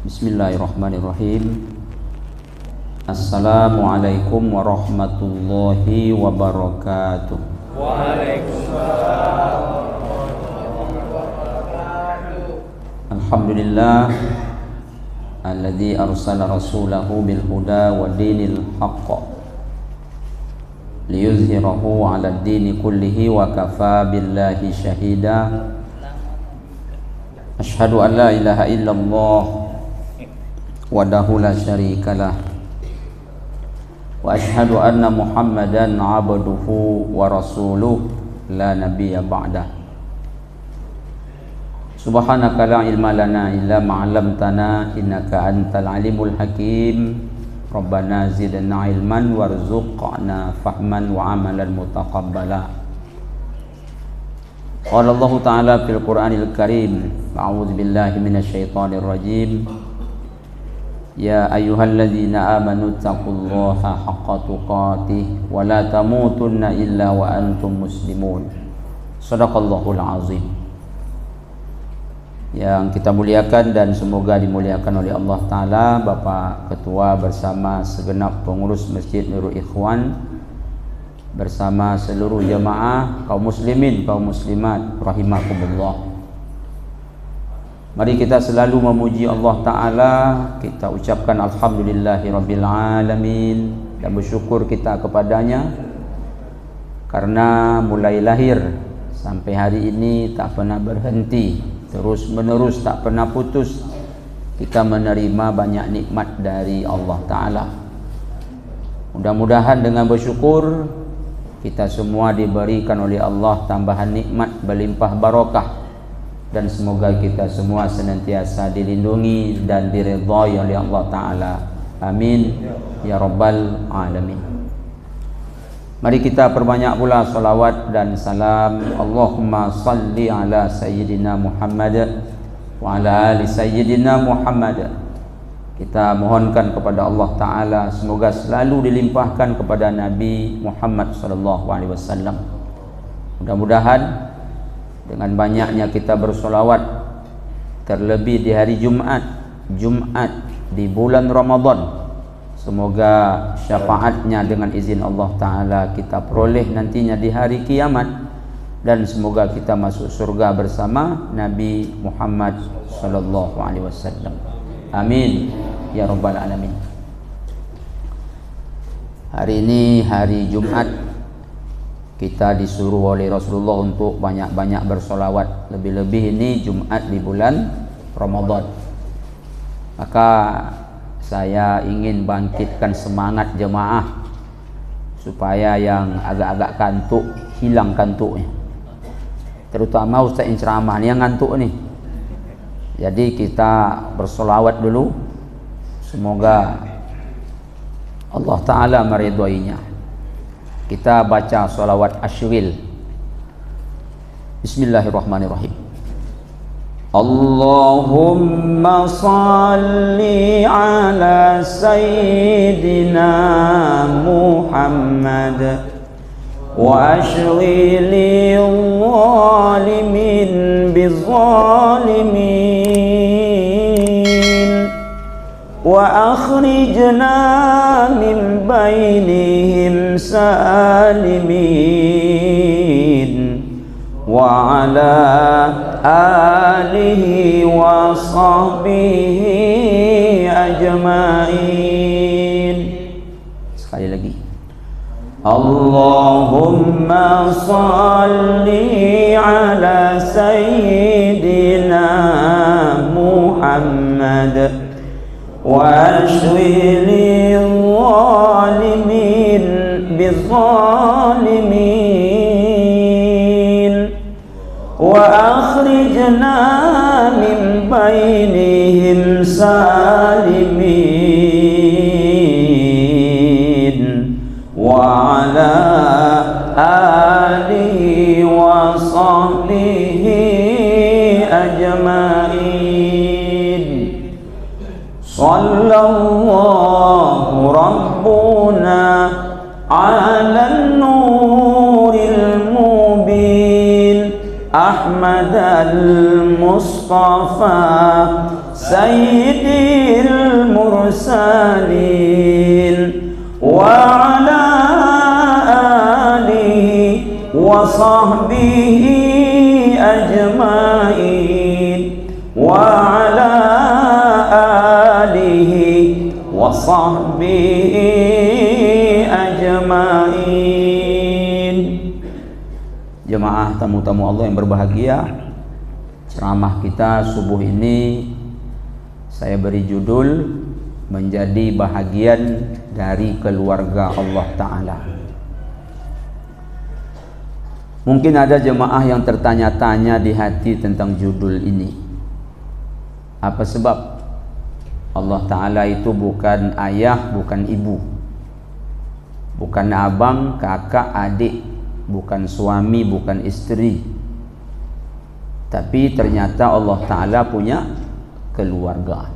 Bismillahirrahmanirrahim. Assalamualaikum warahmatullahi wabarakatuh. Waalaikumsalam. Alhamdulillah alladzi arsala rasulahu bil huda wa dinil haqq liyuzhirahu 'alad dini kullihi wa kafa billahi syahida. Asyhadu an la ilaha illallah wahdahu la syarikalah wa asyhadu anna Muhammadan 'abduhu wa rasuluh la nabiyya ba'dah. Subhanaka la ilma lana illa ma 'allamtana innaka antal alimul hakim. Rabbana zidna ilman warzuqna fahman wa amalan mutaqabbala. Qala Allah Ta'ala fil Qur'anil Karim, a'udzu billahi minasy syaithanir rajim. Ya ayyuhalladzina amanu taqullaha haqqa tuqatih wa la tamutunna illa wa antum muslimun. Shadaqallahul azim. Yang kita muliakan dan semoga dimuliakan oleh Allah Ta'ala, Bapak Ketua bersama segenap pengurus Masjid Nurul Ikhwan, bersama seluruh jemaah kaum muslimin, kaum muslimat rahimakumullah. Mari kita selalu memuji Allah Ta'ala. Kita ucapkan Alhamdulillahi Rabbil Alamin dan bersyukur kita kepadanya karena mulai lahir sampai hari ini tak pernah berhenti, terus menerus tak pernah putus kita menerima banyak nikmat dari Allah Ta'ala. Mudah-mudahan dengan bersyukur kita semua diberikan oleh Allah tambahan nikmat berlimpah barakah, dan semoga kita semua senantiasa dilindungi dan diridhai oleh Allah Ta'ala. Amin ya rabbal alamin. Mari kita perbanyak pula salawat dan salam. Allahumma salli ala sayyidina Muhammad wa ala ali sayyidina Muhammad. Kita mohonkan kepada Allah Ta'ala semoga selalu dilimpahkan kepada Nabi Muhammad sallallahu alaihi wasallam. Mudah-mudahan dengan banyaknya kita bersolawat, terlebih di hari Jumat di bulan Ramadan, semoga syafaatnya dengan izin Allah Ta'ala kita peroleh nantinya di hari kiamat, dan semoga kita masuk surga bersama Nabi Muhammad sallallahu alaihi wasallam. Amin ya rabbal alamin. Hari ini hari Jumat, kita disuruh oleh Rasulullah untuk banyak-banyak bersolawat, lebih-lebih ini Jumat di bulan Ramadan. Maka saya ingin bangkitkan semangat jemaah supaya yang agak-agak kantuk hilang kantuknya, terutama ustaz yang ceramah ni yang ngantuk ni. Jadi kita bersolawat dulu, semoga Allah Ta'ala meridhoinya. Kita baca salawat asyril. Bismillahirrahmanirrahim. Allahumma salli ala sayyidina Muhammad wa ashril zalimin bizzalimin wa akhrijna min bainihim salimin wa ala alihi wa sahbihi ajmain. Sekali lagi. Allahumma salli ala sayyidina Muhammad وَأَشْغِلِ الظَّالِمِينَ بِالظَّالِمِينَ وَأَخْرِجْنَا مِنْ بَيْنِهِمْ سَالِمِينَ وَعَلَى آلِهِ وَصَحْبِهِ أَجْمَعِينَ. Sallallahu Rabbuna ala nuril mubin Ahmad al-Mustafa sayyidil mursalin wa ala alihi wa sahbihi ajmain wa ala alihi wa sahbihi ajmain. Jemaah tamu-tamu Allah yang berbahagia, ceramah kita subuh ini saya beri judul menjadi bahagian dari keluarga Allah Ta'ala. Mungkin ada jemaah yang tertanya-tanya di hati tentang judul ini. Apa sebab? Allah Ta'ala itu bukan ayah, bukan ibu, bukan abang, kakak, adik, bukan suami, bukan istri. Tapi ternyata Allah Ta'ala punya keluarga.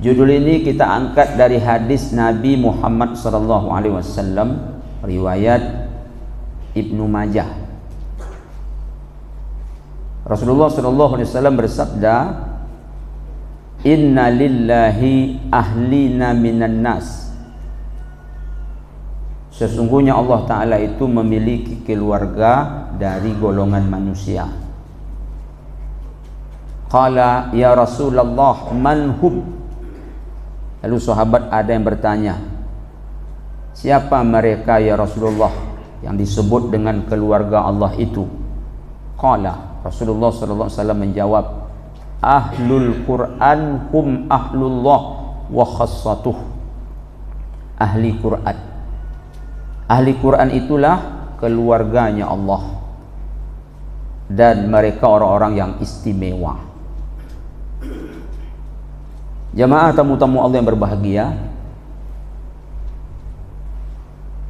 Judul ini kita angkat dari hadis Nabi Muhammad SAW, riwayat Ibnu Majah. Rasulullah SAW bersabda, Inna lillahi ahlina minan nas. Sesungguhnya Allah Ta'ala itu memiliki keluarga dari golongan manusia. Qala ya Rasulullah man hum. Lalu sahabat ada yang bertanya, siapa mereka ya Rasulullah yang disebut dengan keluarga Allah itu? Qala, Rasulullah SAW menjawab, ahlul Quran hum ahlullah wa khassatuh. Ahli Quran, ahli Quran itulah keluarganya Allah dan mereka orang-orang yang istimewa. Jamaah tamu-tamu Allah yang berbahagia,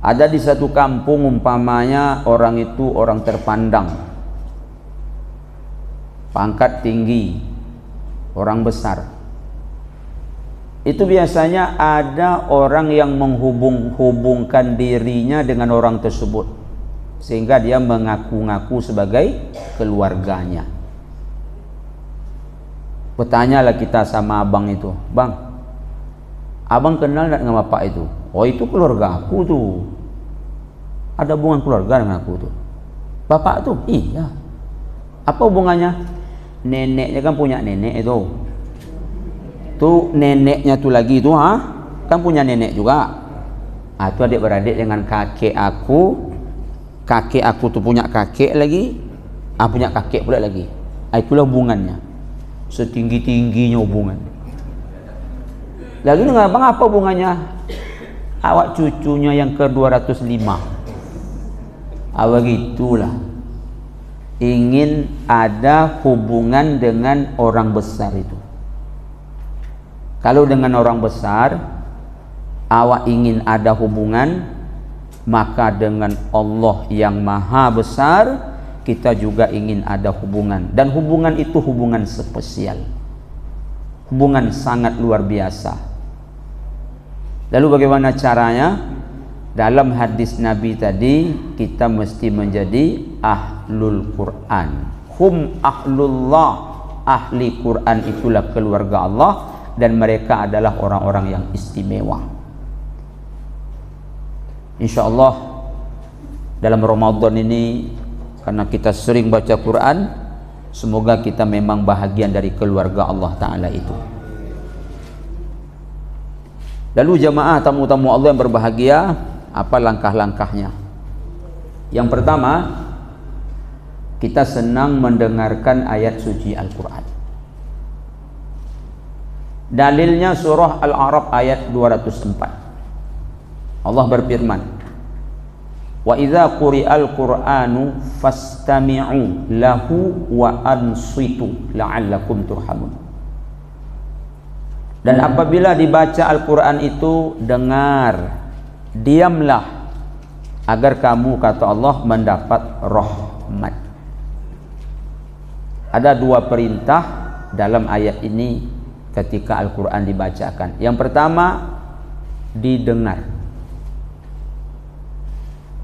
ada di satu kampung umpamanya orang itu orang terpandang, pangkat tinggi, orang besar. Itu biasanya ada orang yang menghubung-hubungkan dirinya dengan orang tersebut, sehingga dia mengaku-ngaku sebagai keluarganya. Bertanyalah kita sama abang itu, bang, abang kenal tak dengan bapak itu? Oh, itu keluarga aku tuh. Ada hubungan keluarga dengan aku tuh. Bapak tuh? Iya. Apa hubungannya? Neneknya kan punya nenek itu. Tuh neneknya tuh lagi tuh, kan punya nenek juga. Itu adik-beradik dengan kakek aku. Kakek aku tuh punya kakek lagi. Punya kakek pula lagi. Itulah hubungannya. Setinggi-tingginya hubungan. Lagi dengan abang apa hubungannya? Awak cucunya yang ke-205. Begitulah. Ingin ada hubungan dengan orang besar itu. Kalau dengan orang besar awak ingin ada hubungan, maka dengan Allah yang maha besar kita juga ingin ada hubungan, dan hubungan itu hubungan spesial, hubungan sangat luar biasa. Lalu bagaimana caranya? Dalam hadis Nabi tadi, kita mesti menjadi ahlul Quran. Hum ahlullah, ahli Quran itulah keluarga Allah, dan mereka adalah orang-orang yang istimewa. Insya Allah dalam Ramadan ini, karena kita sering baca Quran, semoga kita memang bahagian dari keluarga Allah Ta'ala itu. Lalu jamaah tamu-tamu Allah yang berbahagia, apa langkah-langkahnya? Yang pertama, kita senang mendengarkan ayat suci Al-Quran. Dalilnya surah Al-A'raf ayat 204. Allah berfirman, wa idza quri'al Qur'anu fastami'u lahu wa ansitu la'allakum turhamun. Dan apabila dibaca Al-Quran itu, dengar, diamlah, agar kamu, kata Allah, mendapat rahmat. Ada dua perintah dalam ayat ini ketika Al-Quran dibacakan. Yang pertama, didengar.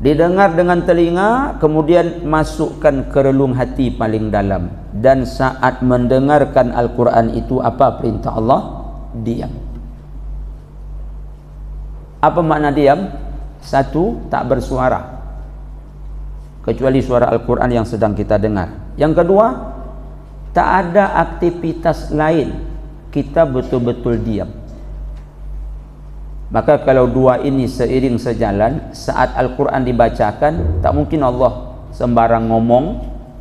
Didengar dengan telinga, kemudian masukkan ke relung hati paling dalam. Dan saat mendengarkan Al-Quran itu, apa perintah Allah? Diam. Apa makna diam? Satu, tak bersuara, kecuali suara Al-Quran yang sedang kita dengar. Yang kedua, tak ada aktivitas lain, kita betul-betul diam. Maka kalau dua ini seiring sejalan, saat Al-Quran dibacakan, tak mungkin Allah sembarang ngomong,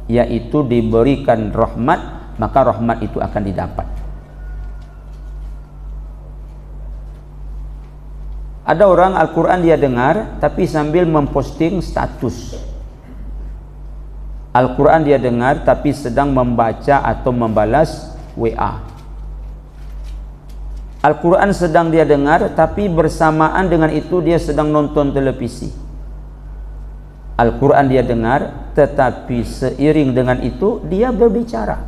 yaitu diberikan rahmat, maka rahmat itu akan didapat. Ada orang Al-Quran dia dengar, tapi sambil memposting status. Al-Quran dia dengar, tapi sedang membaca atau membalas WA. Al-Quran sedang dia dengar, tapi bersamaan dengan itu dia sedang nonton televisi. Al-Quran dia dengar, tetapi seiring dengan itu dia berbicara.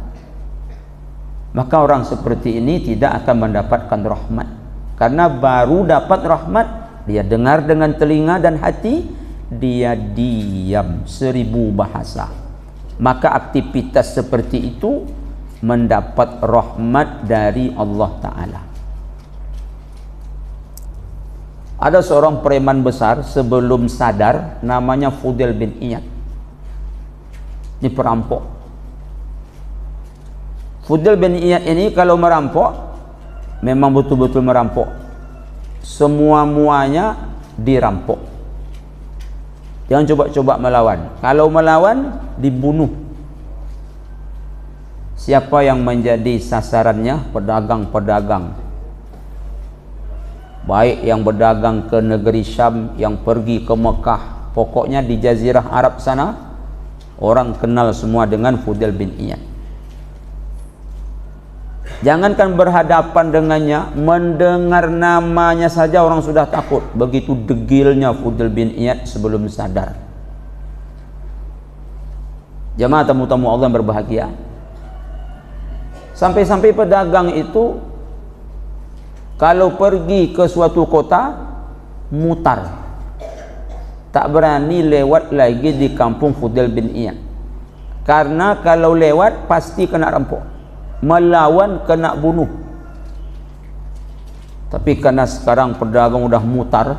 Maka orang seperti ini tidak akan mendapatkan rahmat, karena baru dapat rahmat, dia dengar dengan telinga dan hati, dia diam 1000 bahasa. Maka aktivitas seperti itu mendapat rahmat dari Allah Ta'ala. Ada seorang preman besar sebelum sadar, namanya Fudail bin Iyad. Ini perampok. Fudail bin Iyad ini kalau merampok, memang betul-betul merampok. Semua-muanya dirampok. Jangan coba-coba melawan. Kalau melawan, dibunuh. Siapa yang menjadi sasarannya? Pedagang-pedagang. Baik yang berdagang ke negeri Syam, yang pergi ke Mekah, pokoknya di Jazirah Arab sana, orang kenal semua dengan Fudail bin Iyad. Jangankan berhadapan dengannya, mendengar namanya saja orang sudah takut. Begitu degilnya Fudail bin Iyad sebelum sadar. Jemaah tamu-tamu Allah yang berbahagia, sampai-sampai pedagang itu kalau pergi ke suatu kota, mutar, tak berani lewat lagi di kampung Fudail bin Iyad, karena kalau lewat pasti kena rampok, melawan kena bunuh. Tapi karena sekarang pedagang udah mutar,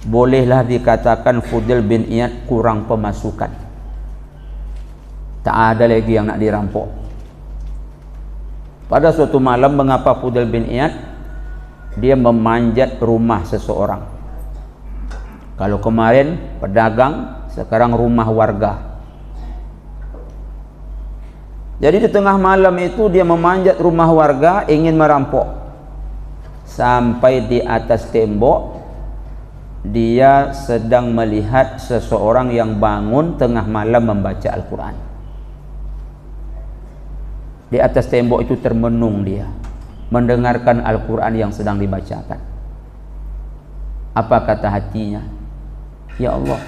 bolehlah dikatakan Fudail bin Iyad kurang pemasukan, tak ada lagi yang nak dirampok. Pada suatu malam, mengapa Fudail bin Iyad dia memanjat rumah seseorang? Kalau kemarin pedagang, sekarang rumah warga. Jadi di tengah malam itu dia memanjat rumah warga, ingin merampok. Sampai di atas tembok, dia sedang melihat seseorang yang bangun tengah malam membaca Al-Quran. Di atas tembok itu termenung dia, mendengarkan Al-Quran yang sedang dibacakan. Apa kata hatinya? Ya Allah,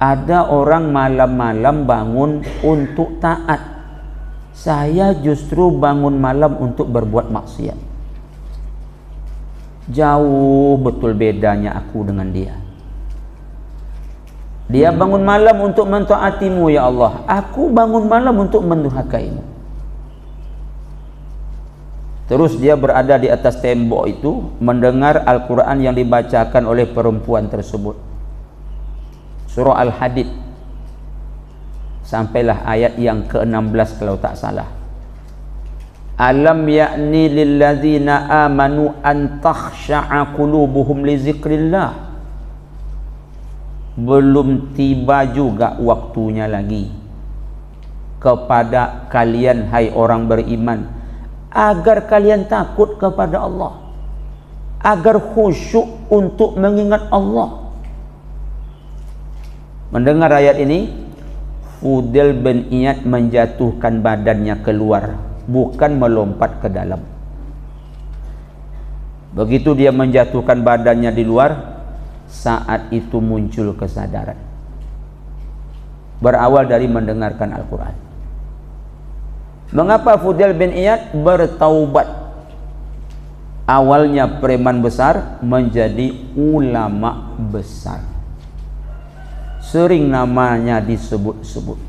ada orang malam-malam bangun untuk taat, saya justru bangun malam untuk berbuat maksiat. Jauh betul bedanya aku dengan dia. Dia bangun malam untuk mentaatimu ya Allah, aku bangun malam untuk mendurhakaimu. Terus dia berada di atas tembok itu, mendengar Al-Quran yang dibacakan oleh perempuan tersebut. Surah Al-Hadid. Sampailah ayat yang ke-16 kalau tak salah. Alam ya'ni lilladzina amanu an takhsha'a qulubuhum li zikrillah. Belum tiba juga waktunya lagi kepada kalian hai orang beriman, agar kalian takut kepada Allah, agar khusyuk untuk mengingat Allah. Mendengar ayat ini, Fudail bin Iyad menjatuhkan badannya keluar, bukan melompat ke dalam. Begitu dia menjatuhkan badannya di luar, saat itu muncul kesadaran. Berawal dari mendengarkan Al-Quran. Mengapa Fudail bin Iyad bertaubat? Awalnya preman besar menjadi ulama besar. sering namanya disebut-sebut.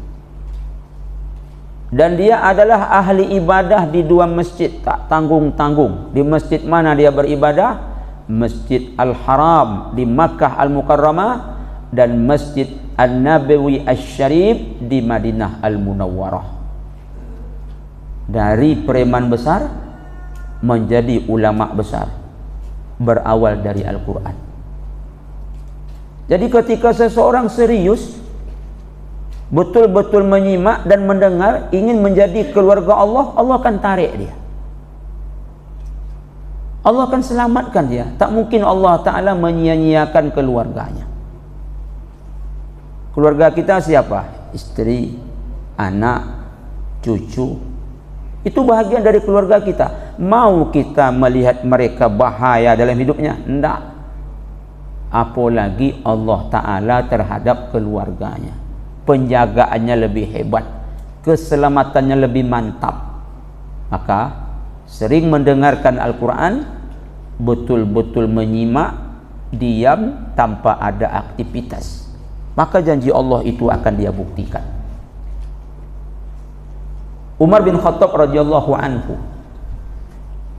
Dan dia adalah ahli ibadah di dua masjid, tak tanggung-tanggung. Di masjid mana dia beribadah? Masjid Al-Haram di Makkah Al-Mukarramah dan Masjid An-Nabawi Asy-Syarif di Madinah Al-Munawwarah. Dari preman besar menjadi ulama besar, berawal dari Al-Quran. Jadi ketika seseorang serius, betul-betul menyimak dan mendengar, ingin menjadi keluarga Allah, Allah akan tarik dia, Allah akan selamatkan dia. Tak mungkin Allah Ta'ala menyia-nyiakan keluarganya. Keluarga kita siapa? Istri, anak, cucu. Itu bahagian dari keluarga kita. Mau kita melihat mereka bahaya dalam hidupnya? Tidak. Apalagi Allah Ta'ala terhadap keluarganya. Penjagaannya lebih hebat, keselamatannya lebih mantap. Maka sering mendengarkan Al-Quran, betul-betul menyimak, diam tanpa ada aktivitas, maka janji Allah itu akan dia buktikan. Umar bin Khattab radhiyallahu anhu,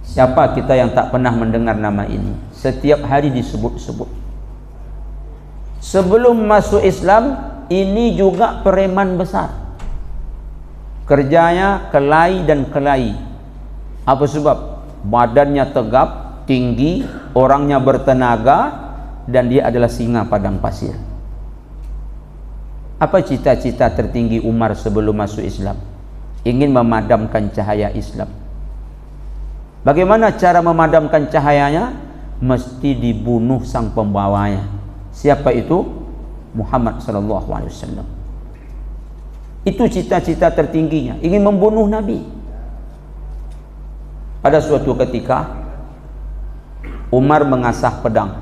siapa kita yang tak pernah mendengar nama ini? Setiap hari disebut-sebut. Sebelum masuk Islam, ini juga preman besar. Kerjanya kelahi dan kelahi. Apa sebab? Badannya tegap, tinggi, orangnya bertenaga, dan dia adalah singa padang pasir. Apa cita-cita tertinggi Umar sebelum masuk Islam? Ingin memadamkan cahaya Islam. Bagaimana cara memadamkan cahayanya? Mesti dibunuh sang pembawanya. Siapa itu? Muhammad sallallahu alaihi wasallam. Itu cita-cita tertingginya, ingin membunuh Nabi. Pada suatu ketika Umar mengasah pedang.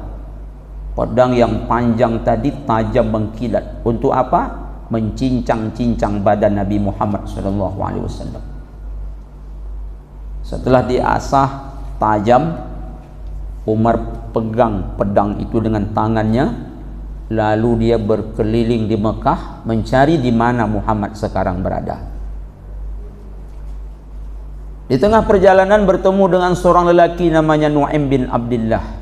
Pedang yang panjang tadi tajam mengkilat. Untuk apa? Mencincang-cincang badan Nabi Muhammad SAW. Setelah diasah tajam, Umar pegang pedang itu dengan tangannya, lalu dia berkeliling di Mekah mencari di mana Muhammad sekarang berada. Di tengah perjalanan bertemu dengan seorang lelaki namanya Nu'aim bin Abdillah.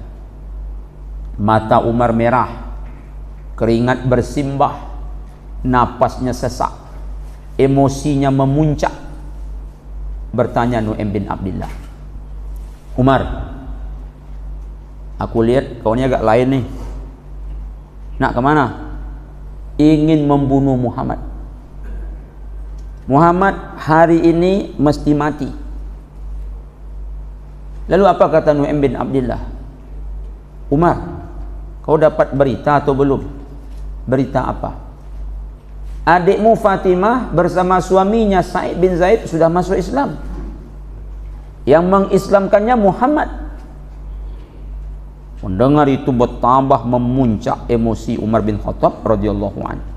Mata Umar merah, keringat bersimbah, napasnya sesak, emosinya memuncak. Bertanya Nu'aim bin Abdillah, Umar, aku lihat kau ni agak lain nih. Nak kemana? Ingin membunuh Muhammad. Muhammad hari ini mesti mati. Lalu apa kata Nu'aim bin Abdillah? Umar, kau dapat berita atau belum? Berita apa? Adikmu Fatimah bersama suaminya Sa'id bin Zaid sudah masuk Islam. Yang mengislamkannya Muhammad. Mendengar itu bertambah memuncak emosi Umar bin Khattab radhiyallahu anhu.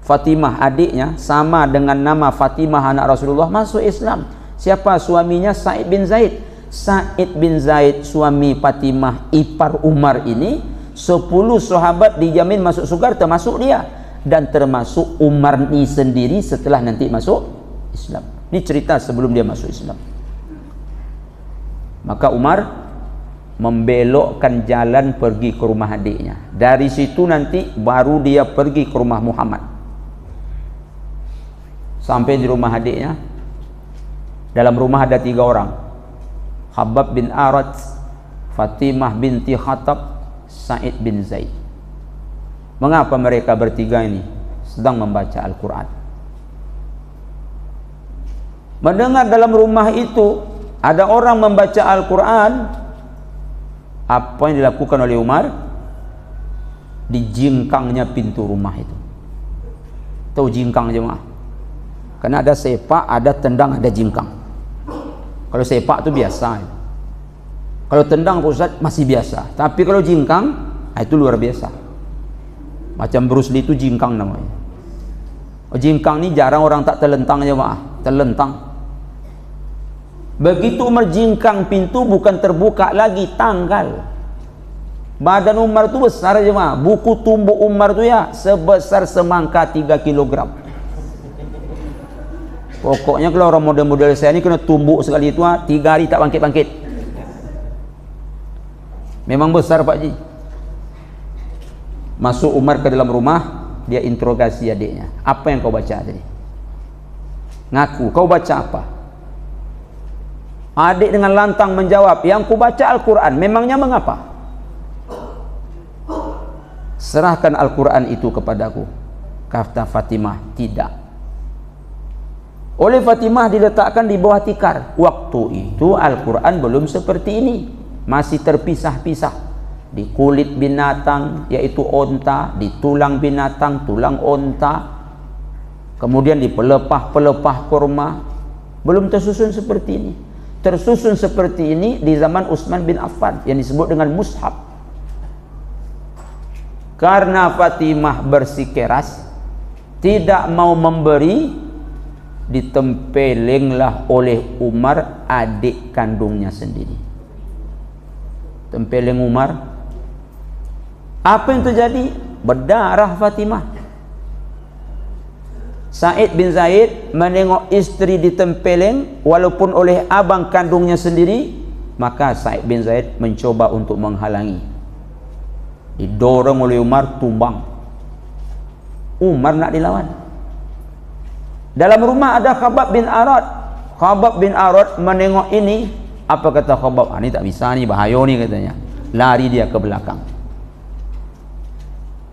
Fatimah adiknya sama dengan nama Fatimah anak Rasulullah masuk Islam. Siapa suaminya? Sa'id bin Zaid. Sa'id bin Zaid suami Fatimah ipar Umar ini, 10 sahabat dijamin masuk surga termasuk dia, dan termasuk Umar ini sendiri setelah nanti masuk Islam. Ini cerita sebelum dia masuk Islam. Maka Umar membelokkan jalan pergi ke rumah adiknya. Dari situ nanti baru dia pergi ke rumah Muhammad. Sampai di rumah adiknya, dalam rumah ada 3 orang, Khabbab bin Arat, Fatimah binti Khattab, Sa'id bin Zaid. Mengapa mereka bertiga ini sedang membaca Al-Quran? Mendengar dalam rumah itu ada orang membaca Al-Quran. Apa yang dilakukan oleh Umar? Dijingkangnya pintu rumah itu. Tahu jingkang jemaah? Karena ada sepak, ada tendang, ada jingkang. Kalau sepak itu biasa, kalau tendang Ustaz masih biasa, tapi kalau jingkang itu luar biasa. Macam Bruce Lee itu jingkang namanya. Jingkang ini jarang orang tak terlentang jemaah, terlentang. Begitu Umar jingkang pintu, bukan terbuka lagi tanggal, Badan Umar tu besar je mah. Buku tumbuk Umar tu ya sebesar semangka 3 kilogram. Pokoknya kalau orang model-model saya ni kena tumbuk sekali itu 3 hari tak bangkit-bangkit. Memang besar Pak Ji. Masuk Umar ke dalam rumah, dia interogasi adiknya. Apa yang kau baca tadi? Ngaku, kau baca apa? Adik dengan lantang menjawab, yang ku baca Al-Quran. Memangnya mengapa? Serahkan Al-Quran itu kepadaku. Kata Fatimah, tidak. Oleh Fatimah diletakkan di bawah tikar. Waktu itu Al-Quran belum seperti ini, masih terpisah-pisah. Di kulit binatang yaitu onta, di tulang binatang tulang onta, kemudian di pelepah-pelepah kurma. Belum tersusun seperti ini. Tersusun seperti ini di zaman Utsman bin Affan yang disebut dengan mushaf. Karena Fatimah bersikeras tidak mau memberi, ditempelenglah oleh Umar adik kandungnya sendiri. Tempeleng Umar. Apa yang terjadi? Berdarah Fatimah. Said bin Zaid menengok istri ditempeleng walaupun oleh abang kandungnya sendiri, maka Said bin Zaid mencoba untuk menghalangi. Didorong oleh Umar, tumbang. Umar nak dilawan. Dalam rumah ada Khabbab bin Arad. Khabbab bin Arad menengok ini. Apa kata Khabbab? Ini tak bisa ni, bahaya ni katanya. Lari dia ke belakang.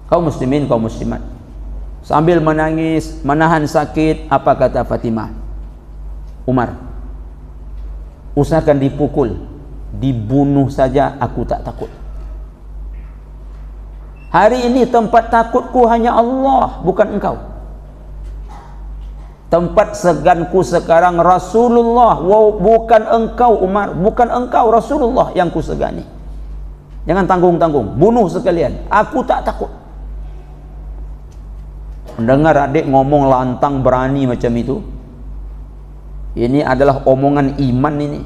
Kaum muslimin, kaum muslimat, sambil menangis, menahan sakit, apa kata Fatimah? Umar, usahakan dipukul, dibunuh saja, aku tak takut. Hari ini tempat takutku hanya Allah, bukan engkau. Tempat seganku sekarang Rasulullah, bukan engkau Umar, bukan engkau Rasulullah yang ku segani. Jangan tanggung-tanggung, bunuh sekalian, aku tak takut. Mendengar adik ngomong lantang berani macam itu, ini adalah omongan iman ini,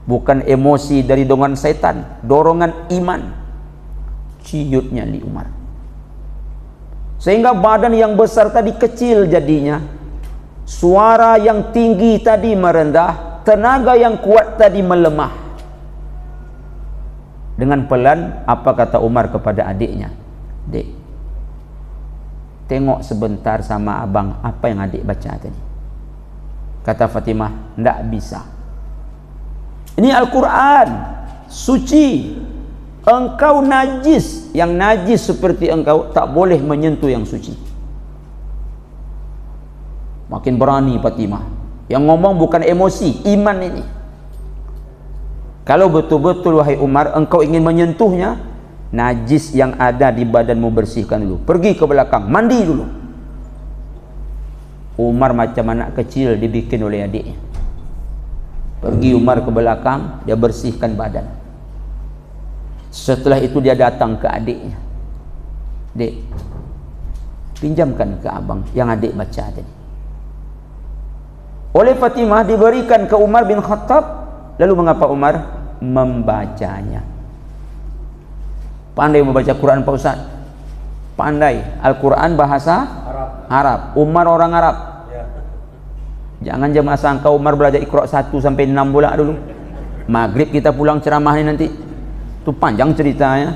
bukan emosi dari dorongan setan, dorongan iman. Ciut nyali Umar, sehingga badan yang besar tadi kecil jadinya, suara yang tinggi tadi merendah, tenaga yang kuat tadi melemah. Dengan pelan, apa kata Umar kepada adiknya? Dek, tengok sebentar sama abang apa yang adik baca tadi. Kata Fatimah, tidak bisa. Ini Al-Quran suci. Engkau najis, yang najis seperti engkau tak boleh menyentuh yang suci. Makin berani Fatimah. Yang ngomong bukan emosi, iman ini. Kalau betul-betul wahai Umar engkau ingin menyentuhnya, najis yang ada di badanmu bersihkan dulu. Pergi ke belakang, mandi dulu. Umar macam anak kecil dibikin oleh adiknya. Pergi Umar ke belakang, dia bersihkan badan. Setelah itu dia datang ke adiknya. Dek, pinjamkan ke abang yang adik baca tadi. Oleh Fatimah diberikan ke Umar bin Khattab. Lalu mengapa Umar membacanya? Pandai membaca Quran Pak Ustaz? Pandai. Al-Quran bahasa Arab. Umar orang Arab. Jangan jemaah sangka Umar belajar Iqra 1 sampai 6 pula dulu. Maghrib kita pulang ceramah ni nanti. Itu panjang ceritanya.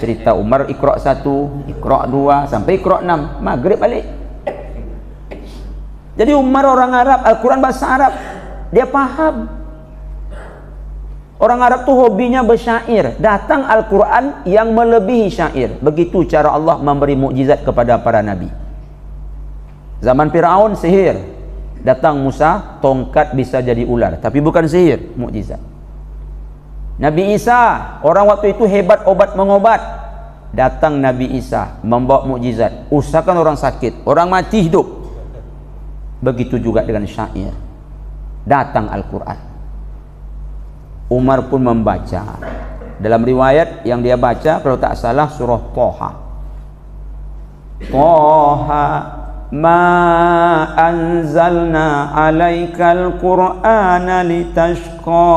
Cerita Umar Iqra 1, Iqra 2 sampai Iqra 6, maghrib balik. Jadi Umar orang Arab, Al-Quran bahasa Arab, dia paham. Orang Arab tu hobinya bersyair. Datang Al-Quran yang melebihi syair. Begitu cara Allah memberi mukjizat kepada para nabi. Zaman Firaun sihir. Datang Musa, tongkat bisa jadi ular, tapi bukan sihir, mukjizat. Nabi Isa, orang waktu itu hebat obat mengobat. Datang Nabi Isa membawa mukjizat, usahakan orang sakit, orang mati hidup. Begitu juga dengan syair. Datang Al-Quran. Umar pun membaca. Dalam riwayat yang dia baca, kalau tak salah surah Thaha. Thaha ma anzalna alaikal Qur'ana litashqa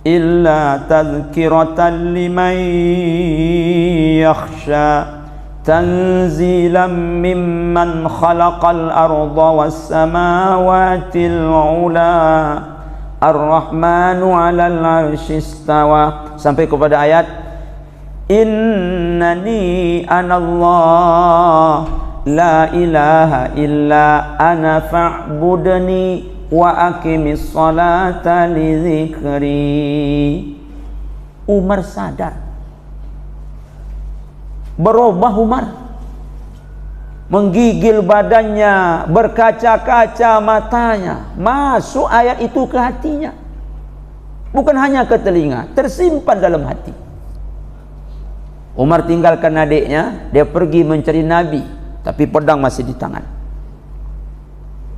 illa tadhkiratan liman yakhsha tanzilan mimman khalaqal arda was samawatil ula ar-rahmanu 'alal 'arsy istawa, sampai kepada ayat innani anallah la ilaha illa ana fa'budni wa aqimis salata li dzikri. Umar sadar, berubah Umar, menggigil badannya, berkaca-kaca matanya, masuk ayat itu ke hatinya, bukan hanya ke telinga, tersimpan dalam hati. Umar tinggalkan adiknya, dia pergi mencari Nabi, tapi pedang masih di tangan.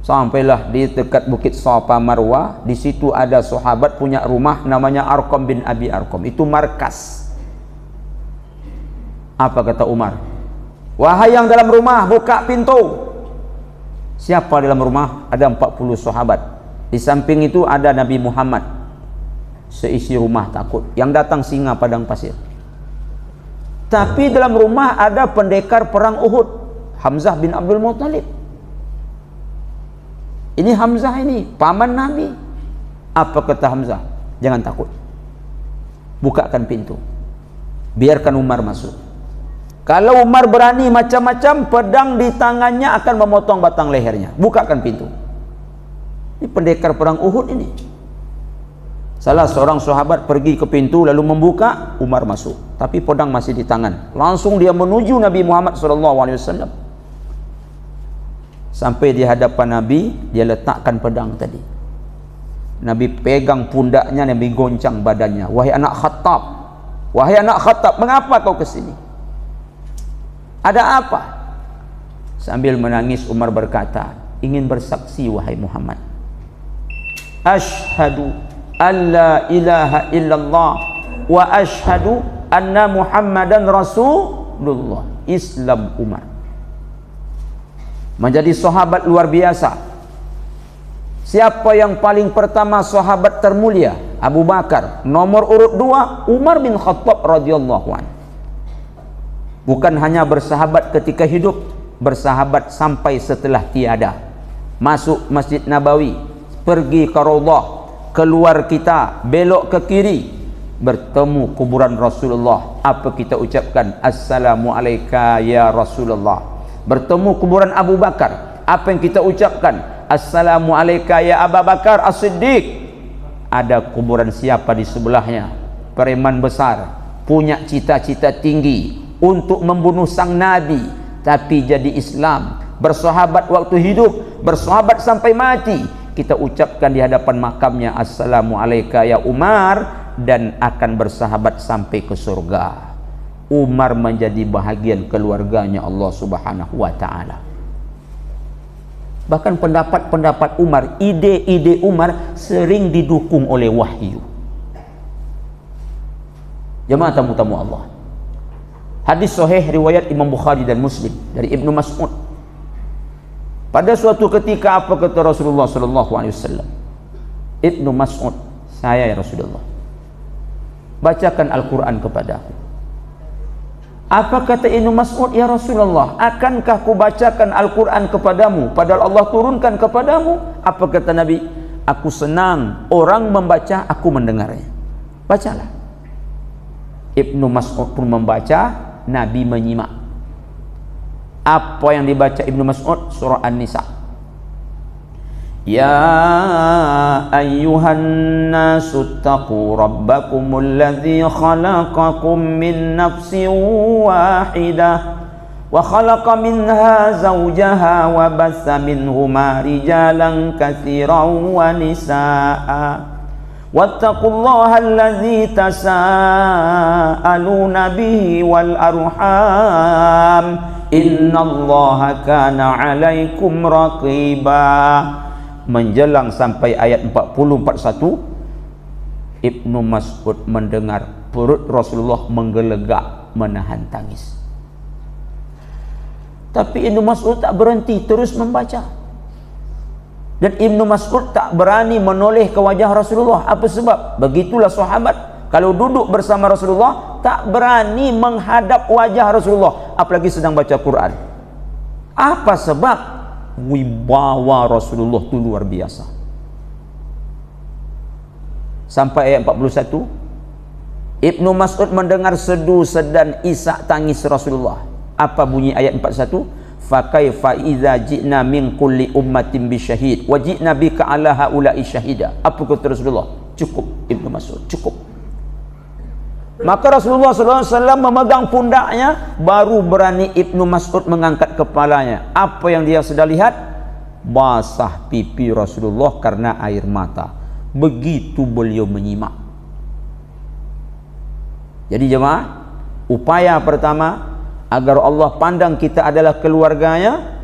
Sampailah di dekat Bukit Safa Marwah, di situ ada sahabat punya rumah namanya Arqam bin Abi Arqam, itu markas. Apa kata Umar? Wahai yang dalam rumah, buka pintu. Siapa dalam rumah? Ada 40 sahabat. Di samping itu ada Nabi Muhammad. Seisi rumah takut. Yang datang singa padang pasir. Tapi dalam rumah ada pendekar perang Uhud, Hamzah bin Abdul Muttalib. Ini Hamzah ini paman Nabi. Apa kata Hamzah? Jangan takut, bukakan pintu, biarkan Umar masuk. Kalau Umar berani macam-macam, pedang di tangannya akan memotong batang lehernya. Bukakan pintu. Ini pendekar perang Uhud ini. Salah seorang sahabat pergi ke pintu lalu membuka, Umar masuk, tapi pedang masih di tangan. Langsung dia menuju Nabi Muhammad SAW. Sampai di hadapan Nabi, dia letakkan pedang tadi. Nabi pegang pundaknya, Nabi goncang badannya. Wahai anak Khattab, wahai anak Khattab, mengapa kau ke sini? Ada apa? Sambil menangis Umar berkata, ingin bersaksi wahai Muhammad. Ashhadu an la ilaha illallah wa ashhadu anna Muhammadan Rasulullah. Islam Umar. Menjadi sahabat luar biasa. Siapa yang paling pertama sahabat termulia? Abu Bakar. Nomor urut 2 Umar bin Khattab radhiyallahu anhu. Bukan hanya bersahabat ketika hidup, bersahabat sampai setelah tiada. Masuk Masjid Nabawi, pergi ke Raudhah, keluar kita, belok ke kiri, bertemu kuburan Rasulullah. Apa kita ucapkan? Assalamualaikum ya Rasulullah. Bertemu kuburan Abu Bakar, apa yang kita ucapkan? Assalamualaikum ya Abu Bakar As-Siddiq. Ada kuburan siapa di sebelahnya? Preman besar, punya cita-cita tinggi untuk membunuh sang Nabi, tapi jadi Islam, bersahabat waktu hidup, bersahabat sampai mati. Kita ucapkan di hadapan makamnya Assalamualaikum ya Umar, dan akan bersahabat sampai ke surga. Umar menjadi bahagian keluarganya Allah Subhanahu wa ta'ala. Bahkan pendapat-pendapat Umar, ide-ide Umar sering didukung oleh wahyu. Jemaah tamu-tamu Allah, hadis sahih riwayat Imam Bukhari dan Muslim dari Ibnu Mas'ud. Pada suatu ketika apa kata Rasulullah SAW? Ibnu Mas'ud, saya ya Rasulullah, bacakan Al-Quran kepadaku. Apa kata Ibnu Mas'ud? Ya Rasulullah, akankah ku bacakan Al-Quran kepadamu padahal Allah turunkan kepadamu? Apa kata Nabi? Aku senang orang membaca, aku mendengarnya. Bacalah. Ibnu Mas'ud pun membaca, Nabi menyimak. Apa yang dibaca Ibnu Mas'ud? Surah An-Nisa. Ya ayyuhan nasu taqu rabbakumul ladzi khalaqakum min nafsin wahidah wa khalaqa minha zawjaha wa bassa minhuma rijalan katsiran wa nisaa wattaqullaha alladzi tasaaluna bihi wal arham innallaha kana 'alaikum raqiba. Menjelang sampai ayat 40-41, Ibnu Mas'ud mendengar perut Rasulullah menggelegak menahan tangis. Tapi Ibnu Mas'ud tak berhenti, terus membaca. Dan Ibnu Mas'ud tak berani menoleh ke wajah Rasulullah. Apa sebab? Begitulah sahabat, kalau duduk bersama Rasulullah tak berani menghadap wajah Rasulullah, apalagi sedang baca Quran. Apa sebab? Wibawa Rasulullah itu luar biasa. Sampai ayat 41, Ibnu Mas'ud mendengar sedu sedan isak tangis Rasulullah. Apa bunyi ayat 41? Fa kaifa idza ji'na min kulli ummatin bi syahid wa ji'na bika ala haula'i syahida. Apa kata Rasulullah? Cukup Ibnu Mas'ud, cukup. Maka Rasulullah SAW memegang pundaknya, baru berani Ibnu Mas'ud mengangkat kepalanya. Apa yang dia sudah lihat? Basah pipi Rasulullah karena air mata. Begitu beliau menyimak. Jadi jemaah, upaya pertama agar Allah pandang kita adalah keluarganya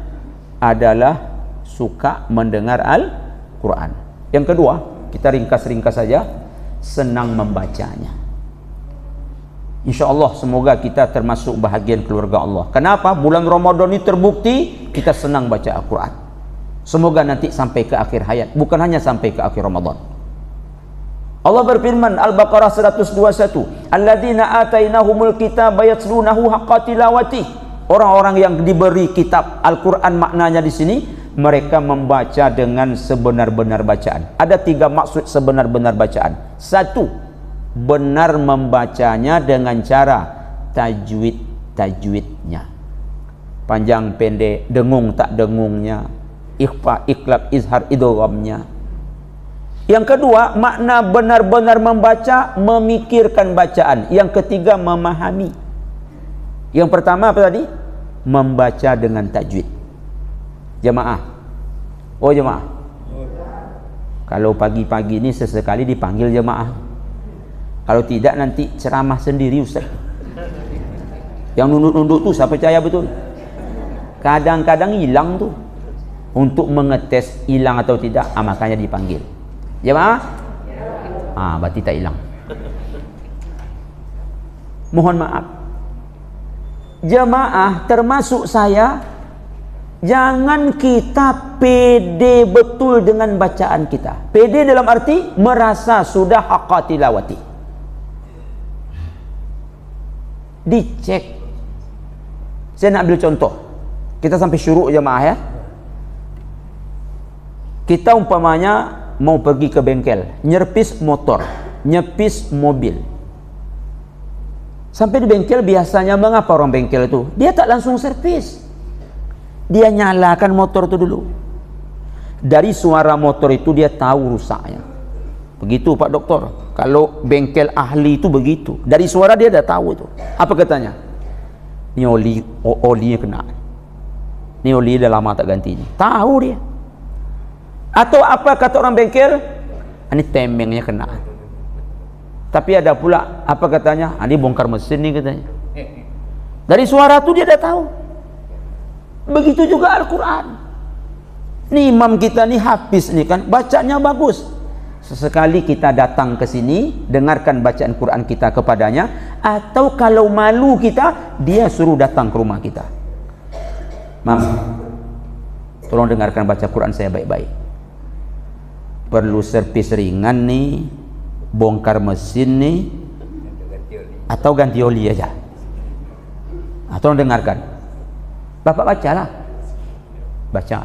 adalah suka mendengar Al-Quran. Yang kedua, kita ringkas-ringkas saja, senang membacanya. Insya Allah semoga kita termasuk bahagian keluarga Allah. Kenapa? Bulan Ramadan ini terbukti kita senang baca Al-Quran. Semoga nanti sampai ke akhir hayat, bukan hanya sampai ke akhir Ramadan. Allah berfirman, Al-Baqarah 121, alladzina atainahumul kitaba yatlunahu haqqa tilawati. Orang-orang yang diberi kitab Al-Quran, maknanya di sini mereka membaca dengan sebenar-benar bacaan. Ada 3 maksud sebenar-benar bacaan. 1, benar membacanya dengan cara tajwidnya, panjang pendek, dengung tak dengungnya, ikhfa iklab izhar idghamnya. Yang kedua, makna benar-benar membaca, memikirkan bacaan. Yang ketiga, memahami. Yang pertama apa tadi? Membaca dengan tajwid. Jemaah, oh jemaah, kalau pagi-pagi ini sesekali dipanggil jemaah. Kalau tidak nanti ceramah sendiri Ustaz. Yang nunduk-nunduk tuh saya percaya betul. Kadang-kadang hilang tuh. Untuk mengetes hilang atau tidak, makanya dipanggil. Jemaah? Berarti tak hilang. Mohon maaf. Jemaah termasuk saya, jangan kita pede betul dengan bacaan kita. Pede dalam arti merasa sudah haqqa tilawati. Dicek. Saya nak ambil contoh. Kita sampai syuruk jemaah ya. Kita umpamanya mau pergi ke bengkel, nyerpis motor, nyerpis mobil. Sampai di bengkel, biasanya mengapa orang bengkel itu? Dia tak langsung servis. Dia nyalakan motor itu dulu. Dari suara motor itu dia tahu rusaknya. Begitu Pak Doktor. Kalau bengkel ahli itu begitu. Dari suara dia dah tahu itu. Apa katanya? Ini olinya kena. Ini oli dah lama tak ganti ini. Tahu dia. Atau apa kata orang bengkel? Ini temengnya kena. Tapi ada pula apa katanya? Ini bongkar mesin nih katanya. Dari suara itu dia dah tahu. Begitu juga Al-Quran. Nih imam kita nih hafiz nih kan, bacanya bagus. Sesekali kita datang ke sini, dengarkan bacaan Quran kita kepadanya, atau kalau malu kita, dia suruh datang ke rumah kita. Mam, tolong dengarkan baca Quran saya baik-baik. Perlu servis ringan nih, bongkar mesin nih, atau ganti oli aja. Tolong dengarkan. Bapak bacalah. Baca.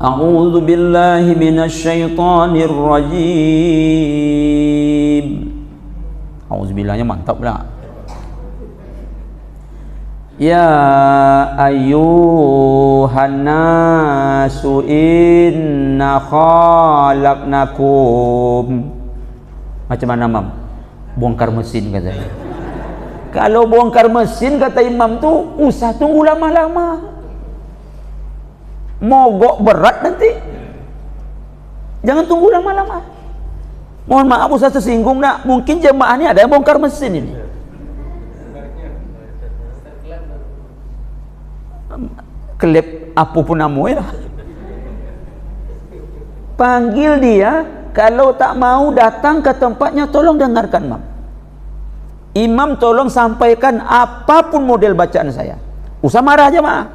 A'udzu billahi minasyaitonir rajim. A'udzu billahnya mantap pula. Ya ayyuhan nasu inna khalaqnakum. Macam mana mam? Bongkar mesin katanya. Kalau bongkar mesin kata imam tu usah tunggu lama-lama. Mogok berat nanti. Jangan tunggu lama-lama. Mohon maaf usah tersinggung nak. Mungkin jemaah ni ada yang bongkar mesin ini. Kelip apapun namanya. Panggil dia. Kalau tak mau datang ke tempatnya, tolong dengarkan mam. Imam tolong sampaikan apapun model bacaan saya. Usah marah jemaah.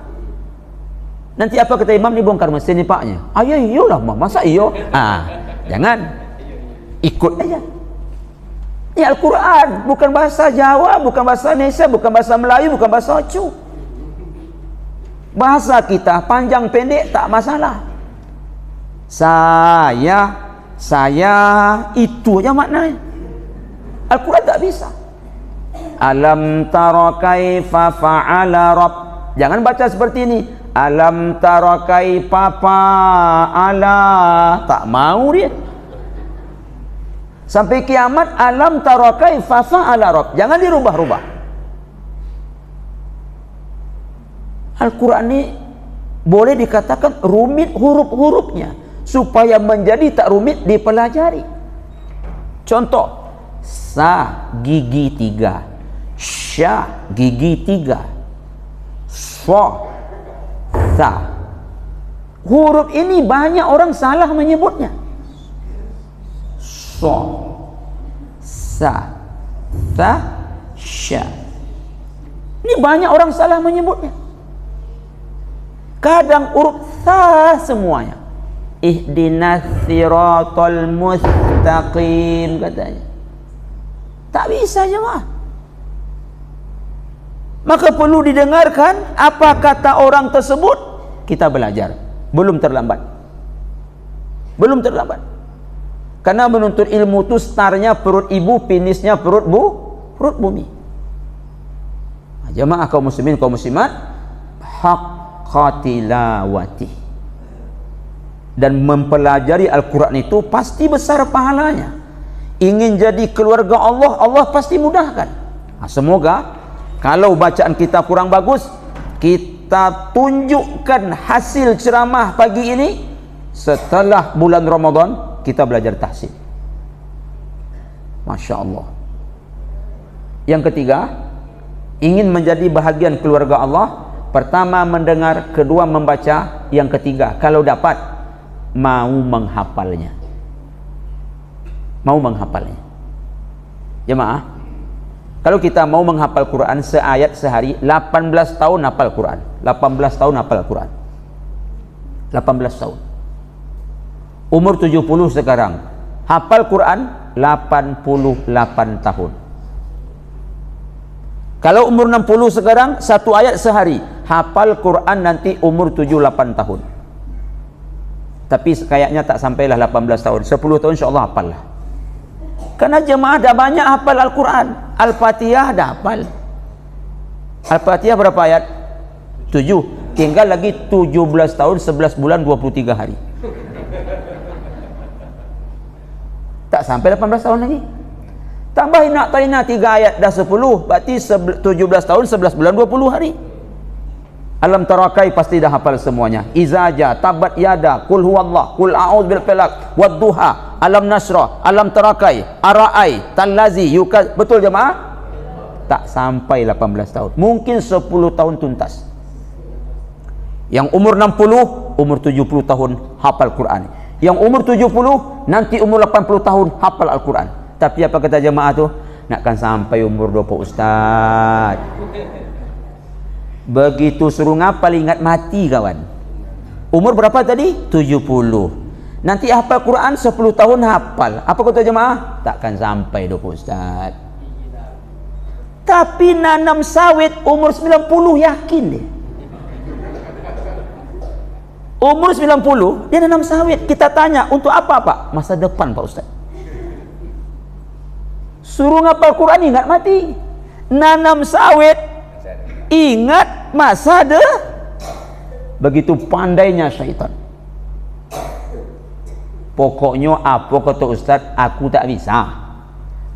Nanti apa kata imam, ni bongkar mesin ni paknya. Ya iyalah mah, masa iyo? Jangan. Ikut aja. Ini Al-Quran, bukan bahasa Jawa, bukan bahasa Indonesia, bukan bahasa Melayu, bukan bahasa Ocu. Bahasa kita panjang pendek tak masalah. Saya itu aja maknanya. Al-Quran tak bisa. Alam tara kaifa fa'ala rabb. Jangan baca seperti ini. Alam tara kaifa fa'ala. Tak mau dia. Sampai kiamat alam tara kaifa fa'ala rabb. Jangan dirubah-rubah. Al-Quran ini boleh dikatakan rumit huruf-hurufnya supaya menjadi tak rumit dipelajari. Contoh, sa gigi 3, sya gigi 3, so sa. Huruf ini banyak orang salah menyebutnya. So, sa, sya. Ini banyak orang salah menyebutnya. Kadang huruf sa semuanya. Ihdinas siratal mustaqim katanya. Tak bisa jemaah. Maka perlu didengarkan apa kata orang tersebut, kita belajar. Belum terlambat. Belum terlambat. Karena menuntut ilmu itu startnya perut ibu, finisnya perut bumi. Jemaah kaum muslimin, kaum muslimat, haqqa tilawati. Dan mempelajari Al-Quran itu pasti besar pahalanya. Ingin jadi keluarga Allah, Allah pasti mudahkan. Semoga kalau bacaan kita kurang bagus, kita tunjukkan hasil ceramah pagi ini. Setelah bulan Ramadan kita belajar tahsin. Masya Allah. Yang ketiga, ingin menjadi bahagian keluarga Allah, pertama mendengar, kedua membaca, yang ketiga kalau dapat mau menghafalnya. Mau menghafalnya. Jemaah, kalau kita mau menghafal Quran seayat sehari, 18 tahun hafal Quran. 18 tahun hafal Quran. 18 tahun. Umur 70 sekarang, hafal Quran 88 tahun. Kalau umur 60 sekarang, satu ayat sehari, hafal Quran nanti umur 78 tahun. Tapi kayaknya tak sampailah 18 tahun. 10 tahun insyaAllah hafal lah. Karena jemaah dah banyak hafal Al-Quran. Al-Fatihah dah hafal. Al-Fatihah berapa ayat? 7. Tinggal lagi 17 tahun 11 bulan 23 hari. Tak sampai 18 tahun lagi. Tambahin nak talina 3 ayat dah 10. Berarti 17 tahun 11 bulan 20 hari. Alam tarakai pasti dah hafal semuanya. Izaja, tabat yada, kul huwallah, kul a'udz bil falaq, wadduha, alam nasrah, alam tarakai, ara'ai, tallazi, yuka. Betul jemaah? Tak sampai 18 tahun. Mungkin 10 tahun tuntas. Yang umur 60, umur 70 tahun hafal Quran. Yang umur 70, nanti umur 80 tahun hafal Al-Quran. Tapi apa kata jemaah tu? Nakkan sampai umur 20 ustaz. Begitu suruh ngapal ingat mati kawan. Umur berapa tadi? 70. Nanti hafal Quran 10 tahun hafal. Apa kata jemaah? Takkan sampai 20 ustaz. Tapi nanam sawit umur 90 yakin dia. Umur 90 dia nanam sawit. Kita tanya untuk apa pak? Masa depan pak ustaz. Suruh ngapal Quran ingat mati. Nanam sawit ingat masa depan. Begitu pandainya syaitan. Pokoknya apa kata ustaz aku tak bisa.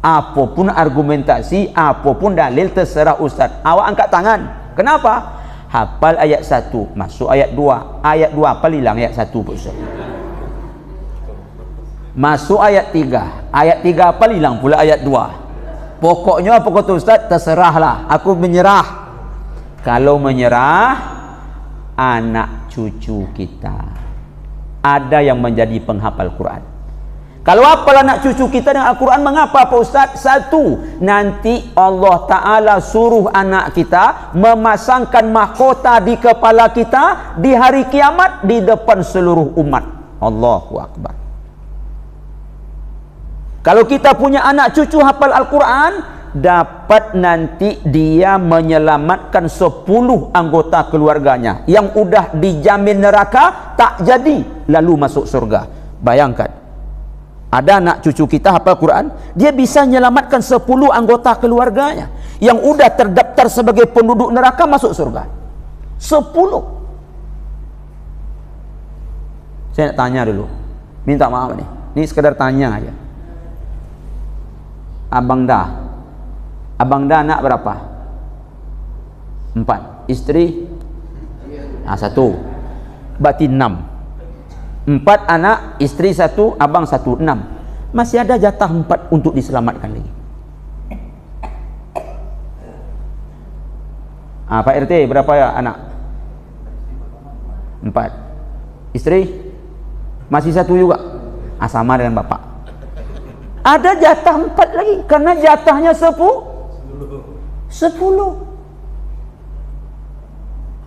Apapun argumentasi, apapun dalil terserah ustaz. Awak angkat tangan. Kenapa? Hafal ayat 1, masuk ayat 2. Ayat 2 hafal hilang ayat 1 Pak Ustaz. Masuk ayat 3. Ayat 3 hafal hilang pula ayat 2. Pokoknya apa kata ustaz terserahlah. Aku menyerah. Kalau menyerah, anak cucu kita ada yang menjadi penghafal Quran. Kalau apalah anak cucu kita dengan Al-Quran, mengapa Pak Ustaz? Satu, nanti Allah Ta'ala suruh anak kita memasangkan mahkota di kepala kita di hari kiamat di depan seluruh umat. Allahu Akbar. Kalau kita punya anak cucu hafal Al-Quran, dapat nanti dia menyelamatkan 10 anggota keluarganya yang udah dijamin neraka tak jadi lalu masuk surga. Bayangkan, ada anak cucu kita hafal Quran, dia bisa menyelamatkan 10 anggota keluarganya yang udah terdaftar sebagai penduduk neraka masuk surga. 10. Saya nak tanya dulu, minta maaf nih, ini sekedar tanya aja. Abang dah anak berapa? 4. Istri? 1. Berarti 6. 4 anak, istri 1, abang 1, 6. Masih ada jatah 4 untuk diselamatkan lagi. Pak RT berapa ya anak? 4. Istri? Masih 1 juga. Sama dengan bapak. Ada jatah 4 lagi karena jatahnya 10.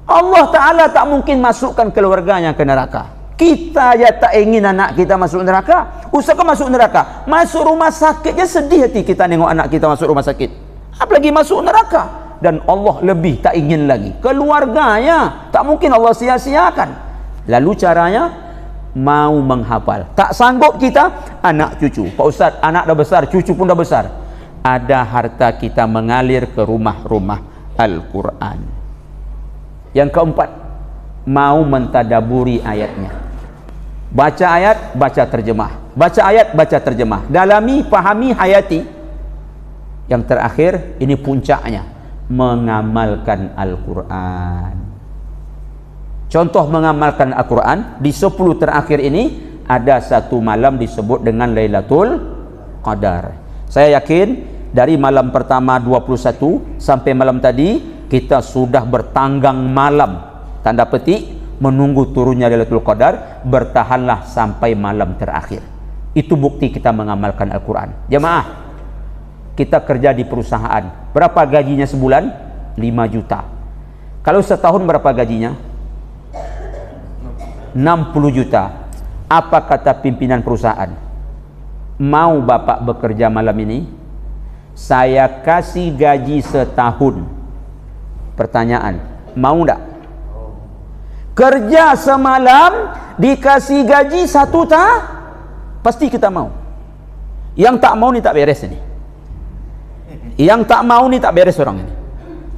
Allah Ta'ala tak mungkin masukkan keluarganya ke neraka. Kita ya tak ingin anak kita masuk neraka. Usahakan masuk neraka. Masuk rumah sakitnya sedih hati kita tengok anak kita masuk rumah sakit, apalagi masuk neraka. Dan Allah lebih tak ingin lagi keluarganya. Tak mungkin Allah sia-siakan. Lalu caranya mau menghafal. Tak sanggup kita, anak cucu. Pak Ustaz, anak dah besar, cucu pun dah besar. Ada harta kita mengalir ke rumah-rumah Al-Quran. Yang keempat, mau mentadaburi ayatnya. Baca ayat, baca terjemah. Baca ayat, baca terjemah. Dalami, pahami, hayati. Yang terakhir, ini puncaknya, mengamalkan Al-Quran. Contoh mengamalkan Al-Quran, di 10 terakhir ini ada satu malam disebut dengan Lailatul Qadar. Saya yakin dari malam pertama 21 sampai malam tadi kita sudah bertanggang malam, tanda petik, menunggu turunnya Lailatul Qadar. Bertahanlah sampai malam terakhir. Itu bukti kita mengamalkan Al-Quran. Jemaah, kita kerja di perusahaan, berapa gajinya sebulan? 5 juta. Kalau setahun berapa gajinya? 60 juta. Apa kata pimpinan perusahaan? Mau bapak bekerja malam ini? Saya kasih gaji setahun. Pertanyaan, mau enggak? Kerja semalam dikasih gaji 1 tahun? Pasti kita mau. Yang tak mau ni tak beres ini. Yang tak mau ni tak beres orang ini.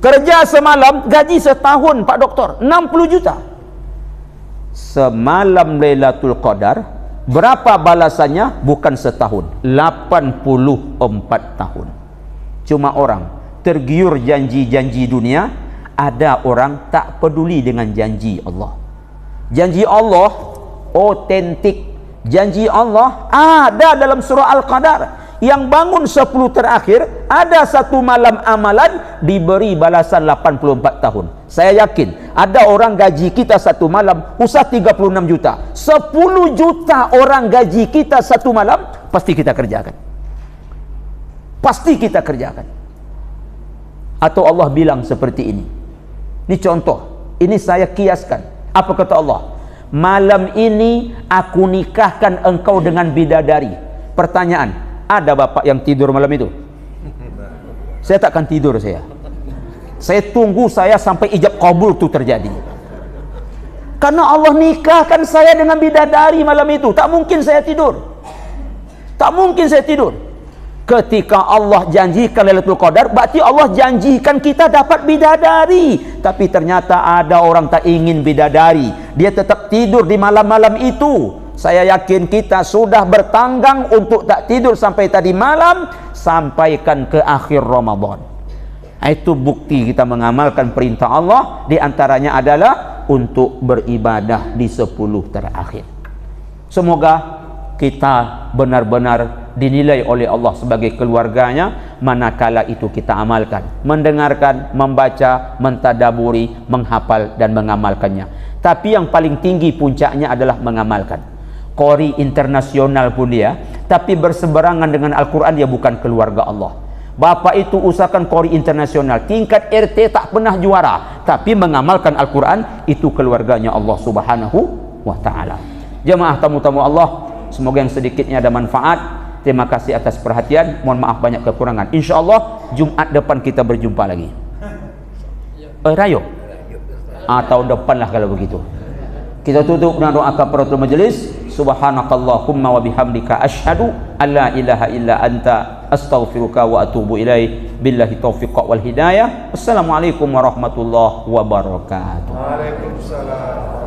Kerja semalam gaji setahun Pak Doktor 60 juta. Semalam Lailatul Qadar berapa balasannya? Bukan setahun, 84 tahun. Cuma orang tergiur janji-janji dunia, ada orang tak peduli dengan janji Allah. Janji Allah otentik. Janji Allah ada dalam surah Al-Qadar. Yang bangun 10 terakhir, ada satu malam amalan diberi balasan 84 tahun. Saya yakin ada orang gaji kita satu malam usah 36 juta. 10 juta orang gaji kita satu malam, pasti kita kerjakan. Pasti kita kerjakan. Atau Allah bilang seperti ini. Ini contoh. Ini saya kiaskan. Apa kata Allah? Malam ini aku nikahkan engkau dengan bidadari. Pertanyaan, ada bapak yang tidur malam itu? Saya takkan tidur saya. Saya tunggu saya sampai ijab kabul itu terjadi. Karena Allah nikahkan saya dengan bidadari malam itu. Tak mungkin saya tidur. Tak mungkin saya tidur. Ketika Allah janjikan Lailatul Qadar, berarti Allah janjikan kita dapat bidadari. Tapi ternyata ada orang tak ingin bidadari. Dia tetap tidur di malam-malam itu. Saya yakin kita sudah bertanggang untuk tak tidur sampai tadi malam, sampaikan ke akhir Ramadan. Itu bukti kita mengamalkan perintah Allah. Di antaranya adalah untuk beribadah di 10 terakhir. Semoga kita benar-benar dinilai oleh Allah sebagai keluarganya manakala itu kita amalkan, mendengarkan, membaca, mentadaburi, menghafal dan mengamalkannya. Tapi yang paling tinggi puncaknya adalah mengamalkan. qori internasional pun dia, tapi berseberangan dengan Al-Quran, dia bukan keluarga Allah. Bapak itu usahakan qori internasional, tingkat RT tak pernah juara, tapi mengamalkan Al-Quran, itu keluarganya Allah Subhanahu wa ta'ala. Jemaah tamu-tamu Allah, semoga yang sedikitnya ada manfaat. Terima kasih atas perhatian, mohon maaf banyak kekurangan. InsyaAllah Jumat depan kita berjumpa lagi. Rayo tahun depan lah kalau begitu. Kita tutup dengan doa kafaratul majelis. Subhanakallahumma wa bihamdika asyhadu an la ilaha illa anta astaghfiruka wa atubu ilaik. Billahi taufiq wal hidayah. Assalamualaikum warahmatullahi wabarakatuh. Waalaikumsalam.